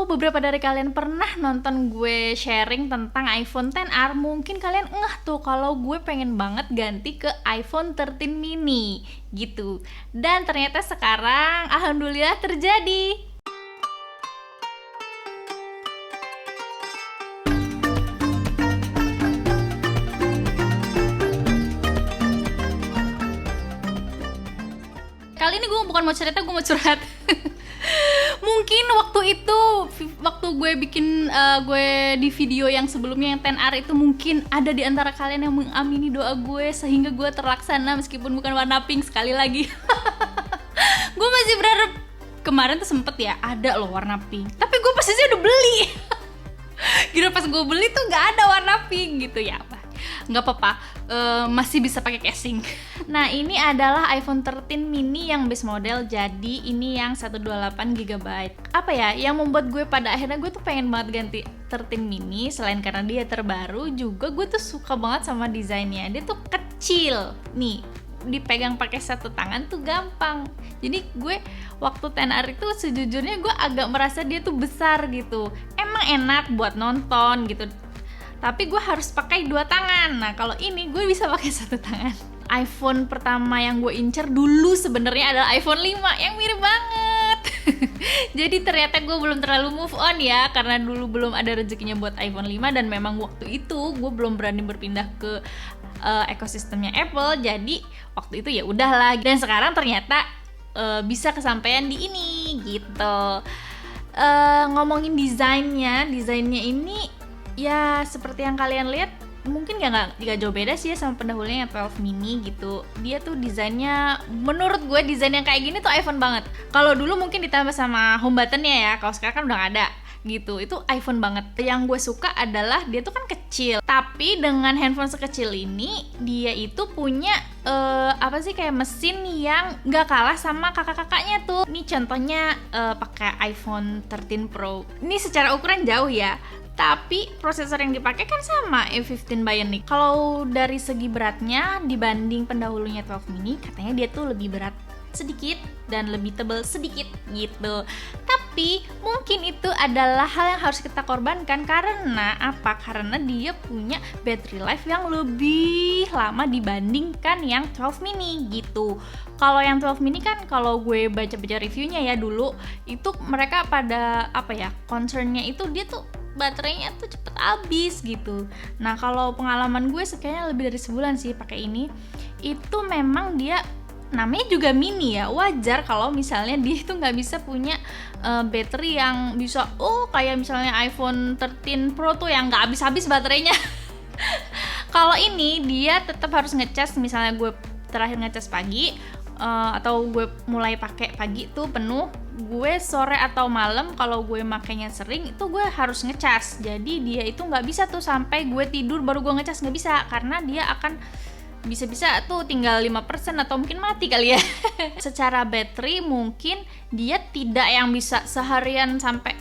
beberapa dari kalian pernah nonton gue sharing tentang iPhone XR, mungkin kalian ngeh tuh kalau gue pengen banget ganti ke iPhone 13 mini gitu. Dan ternyata sekarang alhamdulillah terjadi. Kali ini gue bukan mau cerita, gue mau curhat. Mungkin waktu gue bikin gue di video yang sebelumnya yang 10R itu, mungkin ada di antara kalian yang mengamini doa gue sehingga gue terlaksana meskipun bukan warna pink sekali lagi. Gue masih berharap, kemarin tuh sempet ya ada loh warna pink, tapi gue posisinya udah beli. Gila, pas gue beli tuh nggak ada warna pink gitu ya. Nggak apa-apa, masih bisa pakai casing. Nah, ini adalah iPhone 13 mini yang base model, jadi ini yang 128GB. Apa ya yang membuat gue pada akhirnya gue tuh pengen banget ganti 13 mini, selain karena dia terbaru, juga gue tuh suka banget sama desainnya. Dia tuh kecil nih, dipegang pakai satu tangan tuh gampang. Jadi gue waktu 10R itu sejujurnya gue agak merasa dia tuh besar gitu. Emang enak buat nonton gitu, tapi gue harus pakai dua tangan. Nah, kalau ini gue bisa pakai satu tangan. iPhone pertama yang gue incer dulu sebenarnya adalah iPhone 5 yang mirip banget. Jadi ternyata gue belum terlalu move on ya, karena dulu belum ada rezekinya buat iPhone 5, dan memang waktu itu gue belum berani berpindah ke ekosistemnya Apple. Jadi waktu itu ya udahlah. Dan sekarang ternyata bisa kesampaian di ini gitu. Ngomongin desainnya ini ya seperti yang kalian lihat, mungkin nggak jauh beda sih ya sama pendahulunya yang 12 mini gitu. Dia tuh desainnya, menurut gue desain yang kayak gini tuh iPhone banget. Kalau dulu mungkin ditambah sama home buttonnya ya, kalau sekarang kan udah nggak ada gitu. Itu iPhone banget. Yang gue suka adalah dia tuh kan kecil, tapi dengan handphone sekecil ini dia itu punya kayak mesin yang nggak kalah sama kakak-kakaknya tuh. Ini contohnya pakai iPhone 13 Pro. Ini secara ukuran jauh ya, tapi prosesor yang dipakai kan sama A15 Bionic. Kalau dari segi beratnya dibanding pendahulunya 12 mini, katanya dia tuh lebih berat sedikit dan lebih tebal sedikit gitu. Tapi mungkin itu adalah hal yang harus kita korbankan. Karena apa? Karena dia punya battery life yang lebih lama dibandingkan yang 12 mini gitu. Kalau yang 12 mini kan, kalau gue baca-baca reviewnya ya dulu, itu mereka pada concernnya itu dia tuh baterainya tuh cepet habis gitu. Nah, kalau pengalaman gue kayaknya lebih dari sebulan sih pakai ini. Itu memang dia namanya juga mini ya, wajar kalau misalnya dia itu nggak bisa punya baterai yang bisa kayak misalnya iPhone 13 Pro tuh yang nggak habis-habis baterainya. Kalau ini dia tetap harus ngecas. Misalnya gue terakhir ngecas pagi, atau gue mulai pakai pagi tuh penuh, gue sore atau malam kalau gue makainya sering itu gue harus ngecas. Jadi dia itu nggak bisa tuh sampai gue tidur baru gue ngecas, nggak bisa, karena dia akan bisa-bisa tuh tinggal 5% atau mungkin mati kali ya. Secara baterai mungkin dia tidak yang bisa seharian sampai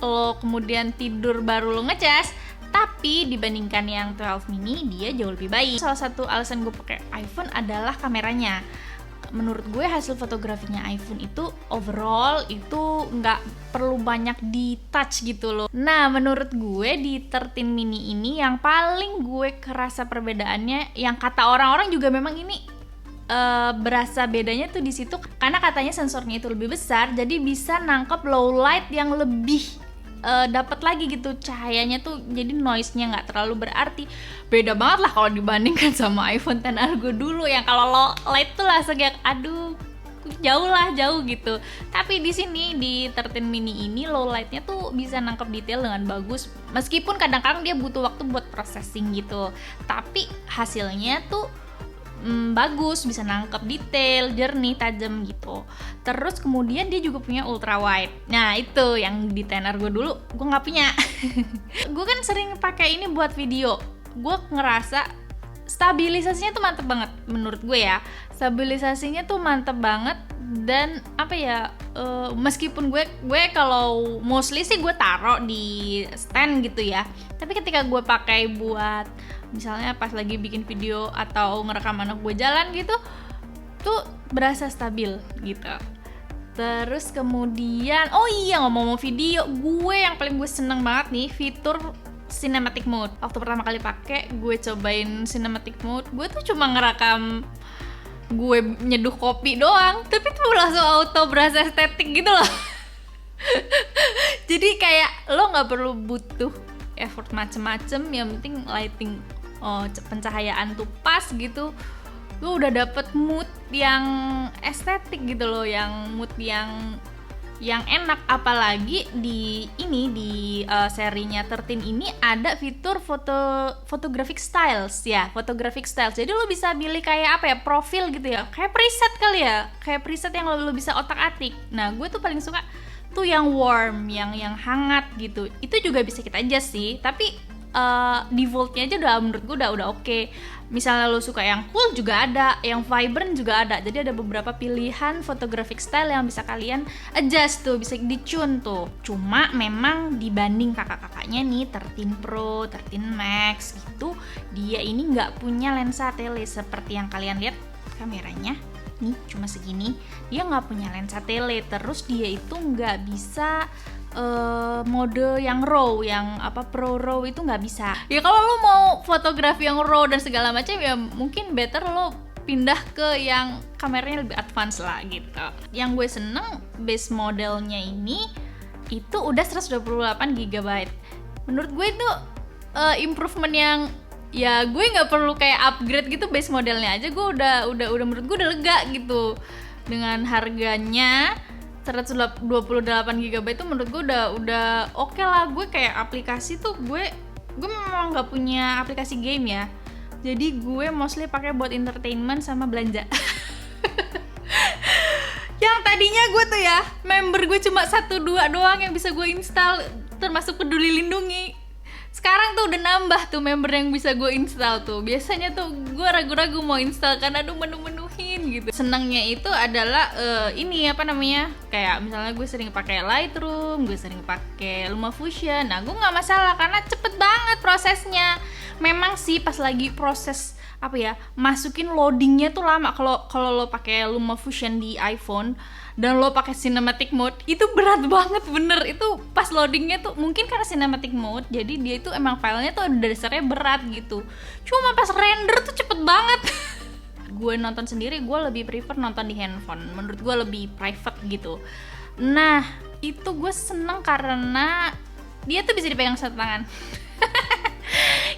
lo kemudian tidur baru lo ngecas, tapi dibandingkan yang 12 mini dia jauh lebih baik. Salah satu alasan gue pakai iPhone adalah kameranya. Menurut gue hasil fotografinya iPhone itu overall itu nggak perlu banyak di touch gitu loh. Nah, menurut gue di 13 mini ini yang paling gue kerasa perbedaannya, yang kata orang-orang juga memang ini berasa bedanya tuh di situ, karena katanya sensornya itu lebih besar, jadi bisa nangkep low light yang lebih dapat lagi gitu cahayanya tuh, jadi noise-nya nggak terlalu berarti. Beda banget lah kalau dibandingkan sama iPhone XR gue dulu yang kalau low light tuh langsung kayak jauh gitu. Tapi di sini di 13 mini ini low light-nya tuh bisa nangkep detail dengan bagus, meskipun kadang-kadang dia butuh waktu buat processing gitu, tapi hasilnya tuh bagus, bisa nangkep detail, jernih, tajam gitu. Terus kemudian dia juga punya ultra wide. Nah, itu yang di XR gue dulu gue nggak punya. Gue kan sering pakai ini buat video. Gue ngerasa stabilisasinya tuh mantep banget menurut gue ya. Stabilisasinya tuh mantep banget, dan meskipun gue kalau mostly sih gue taruh di stand gitu ya, tapi ketika gue pakai buat misalnya pas lagi bikin video atau ngerekam anak gue jalan gitu tuh berasa stabil gitu. Terus kemudian, oh iya ngomong-ngomong video, gue yang paling gue seneng banget nih fitur cinematic mode. Waktu pertama kali pakai, gue cobain cinematic mode, gue tuh cuma ngerekam gue nyeduh kopi doang, tapi tuh langsung auto berasa estetik gitu loh. Jadi kayak lo nggak perlu butuh effort macem-macem, yang penting lighting, pencahayaan tuh pas gitu. Lo udah dapet mood yang estetik gitu loh, yang mood yang enak. Apalagi di serinya 13 ini ada fitur photographic styles ya, photographic styles. Jadi lo bisa pilih kayak apa ya, profil gitu ya, kayak preset kali ya, kayak preset yang lo bisa otak-atik. Nah gue tuh paling suka tuh yang warm, yang hangat gitu. Itu juga bisa kita adjust sih, tapi defaultnya aja udah menurut gue udah oke. Misalnya lo suka yang cool juga ada, yang vibrant juga ada. Jadi ada beberapa pilihan photographic style yang bisa kalian adjust tuh, bisa di-tune tuh. Cuma memang dibanding kakak-kakaknya nih 13 Pro, 13 Max gitu, dia ini nggak punya lensa tele seperti yang kalian lihat kameranya. Nih cuma segini, dia nggak punya lensa tele. Terus dia itu nggak bisa mode yang RAW, yang Pro RAW itu nggak bisa. Ya kalau lo mau fotografi yang RAW dan segala macam, ya mungkin better lo pindah ke yang kameranya lebih advance lah gitu. Yang gue seneng base modelnya ini itu udah 128 GB. Menurut gue itu improvement yang ya gue nggak perlu kayak upgrade gitu, base modelnya aja gue udah menurut gue udah lega gitu. Dengan harganya 128 GB itu menurut gue udah oke lah. Gue kayak aplikasi tuh gue memang nggak punya aplikasi game ya, jadi gue mostly pakai buat entertainment sama belanja. Yang tadinya gue tuh ya member gue cuma 1-2 doang yang bisa gue install, termasuk Peduli Lindungi. Sekarang tuh udah nambah tuh member yang bisa gue install tuh. Biasanya tuh gue ragu-ragu mau install karena aduh menu-menuhin gitu. Senangnya itu adalah kayak misalnya gue sering pakai Lightroom, gue sering pakai LumaFusion. Nah gue nggak masalah karena cepet banget prosesnya. Memang sih pas lagi proses masukin loadingnya tuh lama. Kalau lo pakai LumaFusion di iPhone dan lo pakai cinematic mode itu berat banget, bener. Itu pas loadingnya tuh mungkin karena cinematic mode jadi dia itu emang filenya tuh udah dasarnya berat gitu. Cuma pas render tuh cepet banget. Gue nonton sendiri, gue lebih prefer nonton di handphone. Menurut gue lebih private gitu. Nah itu gue seneng karena dia tuh bisa dipegang satu tangan.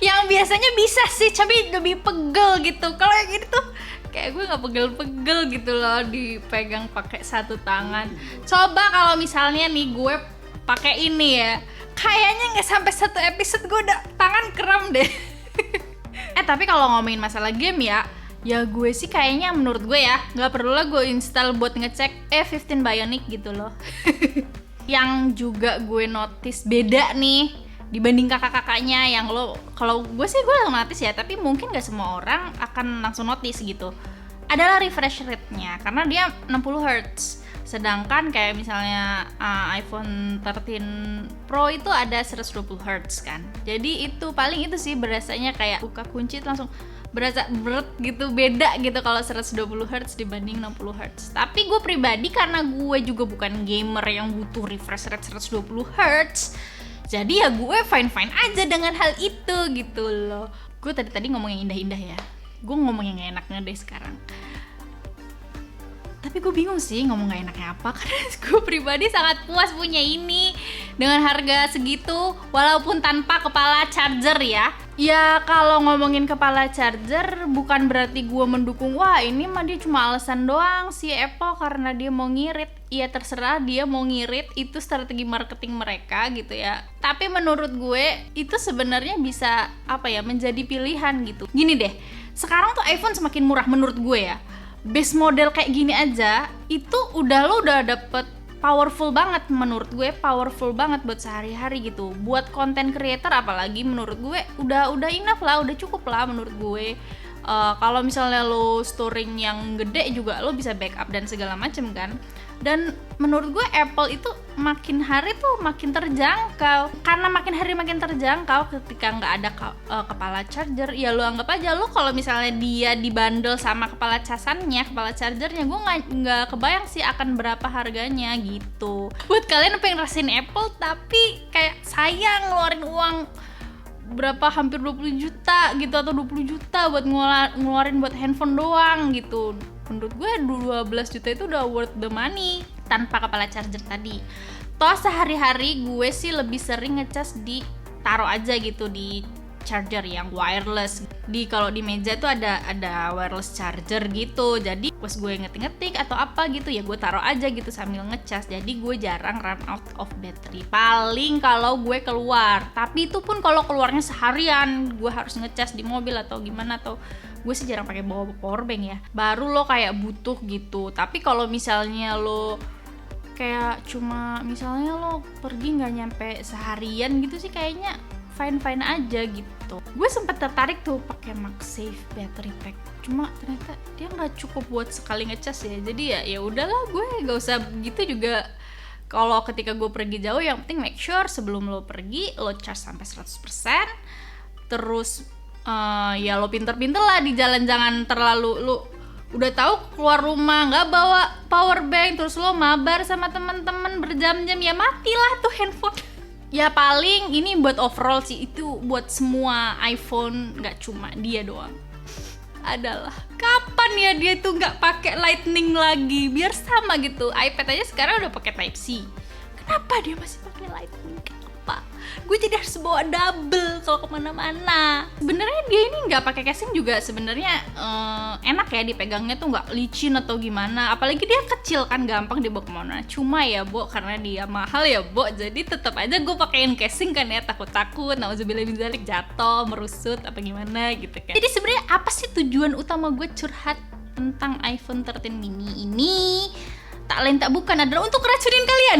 Yang biasanya bisa sih, tapi lebih pegel gitu. Kalau yang ini tuh kayak gue nggak pegel-pegel gitu loh dipegang pakai satu tangan. Coba kalau misalnya nih gue pakai ini ya, kayaknya nggak sampai satu episode gue udah tangan kram deh. Tapi kalau ngomongin masalah game ya gue sih kayaknya menurut gue ya nggak perlu lah gue install buat ngecek 15 Bionic gitu loh. Yang juga gue notice beda nih dibanding kakak-kakaknya yang kalau gue sih gue langsung notice ya, tapi mungkin gak semua orang akan langsung notice gitu, adalah refresh rate-nya, karena dia 60 Hz. Sedangkan kayak misalnya iPhone 13 Pro itu ada 120 Hz kan. Jadi itu paling itu sih berasanya kayak buka kunci itu langsung berasa berat gitu, beda gitu kalau 120 Hz dibanding 60 Hz. Tapi gue pribadi karena gue juga bukan gamer yang butuh refresh rate 120 Hz, jadi ya gue fine-fine aja dengan hal itu gitu loh. Gue tadi ngomong yang indah-indah ya, gue ngomong yang gak enaknya deh sekarang. Tapi gue bingung sih ngomong gak enaknya apa, karena gue pribadi sangat puas punya ini dengan harga segitu, walaupun tanpa kepala charger ya. Ya kalau ngomongin kepala charger bukan berarti gue mendukung, wah ini mah dia cuma alasan doang si Apple karena dia mau ngirit. Ya terserah dia mau ngirit, itu strategi marketing mereka gitu ya. Tapi menurut gue itu sebenarnya bisa menjadi pilihan gitu. Gini deh, sekarang tuh iPhone semakin murah menurut gue ya. Base model kayak gini aja itu lo udah dapet powerful banget, menurut gue powerful banget buat sehari-hari gitu. Buat content creator apalagi menurut gue udah enough lah, udah cukup lah menurut gue. Kalau misalnya lo storing yang gede juga lo bisa backup dan segala macem kan. Dan menurut gue Apple itu makin hari tuh makin terjangkau. Karena makin hari makin terjangkau, ketika nggak ada kepala charger, ya lo anggap aja lo kalau misalnya dia dibundle sama kepala casannya, kepala chargernya, gue nggak kebayang sih akan berapa harganya gitu. Buat kalian yang pengen rasain Apple tapi kayak sayang ngeluarin uang berapa, hampir 20 juta gitu atau 20 juta buat ngeluarin buat handphone doang gitu. Menurut gue 12 juta itu udah worth the money tanpa kepala charger tadi. Toh sehari-hari gue sih lebih sering ngecas taruh aja gitu di charger yang wireless. Kalau di meja tuh ada wireless charger gitu. Jadi pas gue ngetik-ngetik atau apa gitu ya gue taruh aja gitu sambil ngecas. Jadi gue jarang run out of battery. Paling kalau gue keluar. Tapi itu pun kalau keluarnya seharian, gue harus ngecas di mobil atau gimana, atau gue sih jarang pakai bawa power bank ya. Baru lo kayak butuh gitu. Tapi kalau misalnya lo kayak cuma misalnya lo pergi nggak nyampe seharian gitu sih kayaknya fine aja gitu. Gue sempat tertarik tuh pakai MagSafe battery pack, cuma ternyata dia nggak cukup buat sekali ngecas ya. Jadi ya udahlah, gue nggak usah gitu juga. Kalau ketika gue pergi jauh, yang penting make sure sebelum lo pergi lo charge sampai 100%. Terus ya lo pinter-pinter lah di jalan, jangan terlalu lo udah tahu keluar rumah nggak bawa power bank terus lo mabar sama teman-teman berjam-jam, ya matilah tuh handphone. Ya paling ini buat overall sih, itu buat semua iPhone, nggak cuma dia doang. Adalah kapan ya dia tuh nggak pakai Lightning lagi, biar sama gitu. iPad aja sekarang udah pakai Type C, kenapa dia masih pakai Lightning? Kenapa? Gue jadi harus bawa double kalau kemana-mana. Sebenarnya dia ini nggak pakai casing juga sebenarnya enak ya dipegangnya tuh, nggak licin atau gimana. Apalagi dia kecil kan, gampang dibawa kemana. Cuma ya Bo, karena dia mahal ya Bo, jadi tetap aja gue pakein casing kan ya, takut nauzubillah min dzalik jatuh, merusut apa gimana gitu kan. Jadi sebenarnya apa sih tujuan utama gue curhat tentang iPhone 13 mini ini? Tak lain tak bukan adalah untuk racunin kalian.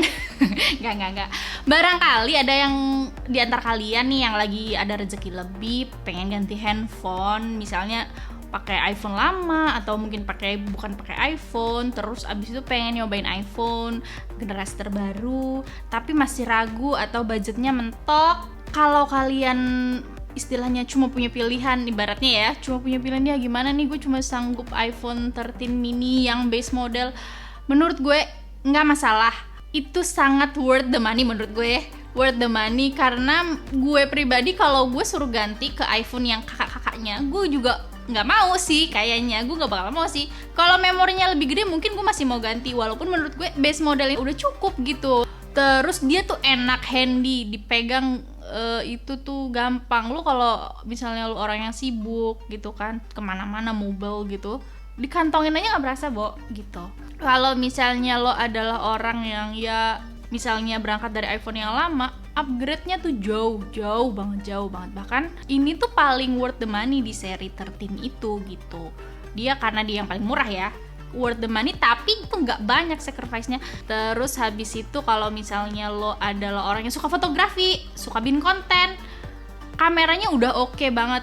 Enggak. Barangkali ada yang di antara kalian nih yang lagi ada rezeki lebih, pengen ganti handphone, misalnya pakai iPhone lama atau mungkin bukan pakai iPhone, terus abis itu pengen nyobain iPhone generasi terbaru tapi masih ragu atau budgetnya mentok. Kalau kalian istilahnya cuma punya pilihan, ibaratnya ya, cuma punya pilihan ya gimana nih, gue cuma sanggup iPhone 13 mini yang base model. Menurut gue nggak masalah, itu sangat worth the money menurut gue, worth the money. Karena gue pribadi kalau gue suruh ganti ke iPhone yang kakak-kakaknya, gue juga nggak mau sih, kayaknya gue nggak bakal mau sih. Kalau memorinya lebih gede mungkin gue masih mau ganti, walaupun menurut gue base modelnya udah cukup gitu. Terus dia tuh enak, handy, dipegang itu tuh gampang. Lu kalau misalnya lu orang yang sibuk gitu kan, kemana-mana mobile gitu, dikantongin aja nggak berasa Bo gitu. Kalau misalnya lo adalah orang yang ya misalnya berangkat dari iPhone yang lama, upgrade-nya tuh jauh banget. Bahkan ini tuh paling worth the money di seri 13 itu gitu. Dia karena dia yang paling murah ya, worth the money, tapi itu nggak banyak sacrifice-nya. Terus habis itu kalau misalnya lo adalah orang yang suka fotografi, suka bikin konten, kameranya udah oke banget.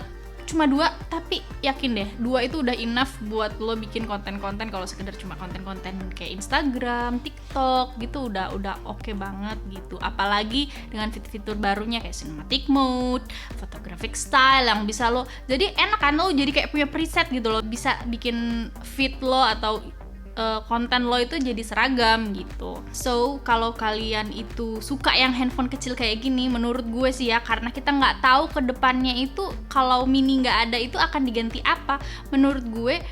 Cuma 2, tapi yakin deh 2 itu udah enough buat lo bikin konten-konten. Kalau sekedar cuma konten-konten kayak Instagram, TikTok gitu udah oke banget gitu. Apalagi dengan fitur-fitur barunya kayak cinematic mode, photographic style yang bisa lo, jadi enak kan, lo jadi kayak punya preset gitu, lo bisa bikin feed lo atau konten lo itu jadi seragam gitu. So kalau kalian itu suka yang handphone kecil kayak gini, menurut gue sih ya, karena kita nggak tahu ke depannya itu kalau mini nggak ada itu akan diganti apa. Menurut gue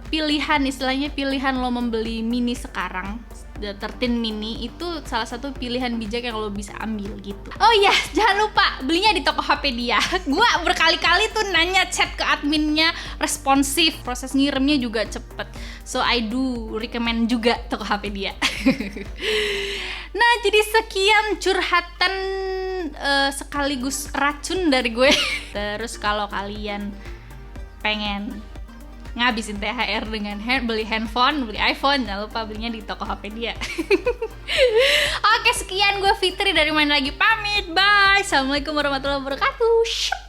pilihan lo membeli mini sekarang, 13 mini itu salah satu pilihan bijak yang lo bisa ambil gitu. Oh iya, jangan lupa belinya di Tokopedia. Gue berkali-kali tuh nanya, chat ke adminnya, responsif, proses ngirimnya juga cepet. So I do recommend juga Tokopedia. Nah, jadi sekian curhatan sekaligus racun dari gue. Terus kalau kalian pengen ngabisin THR dengan beli handphone, beli iPhone, jangan lupa belinya di Tokopedia. Oke, sekian, gue Fitri dari Main Lagi pamit. Bye. Assalamualaikum warahmatullahi wabarakatuh.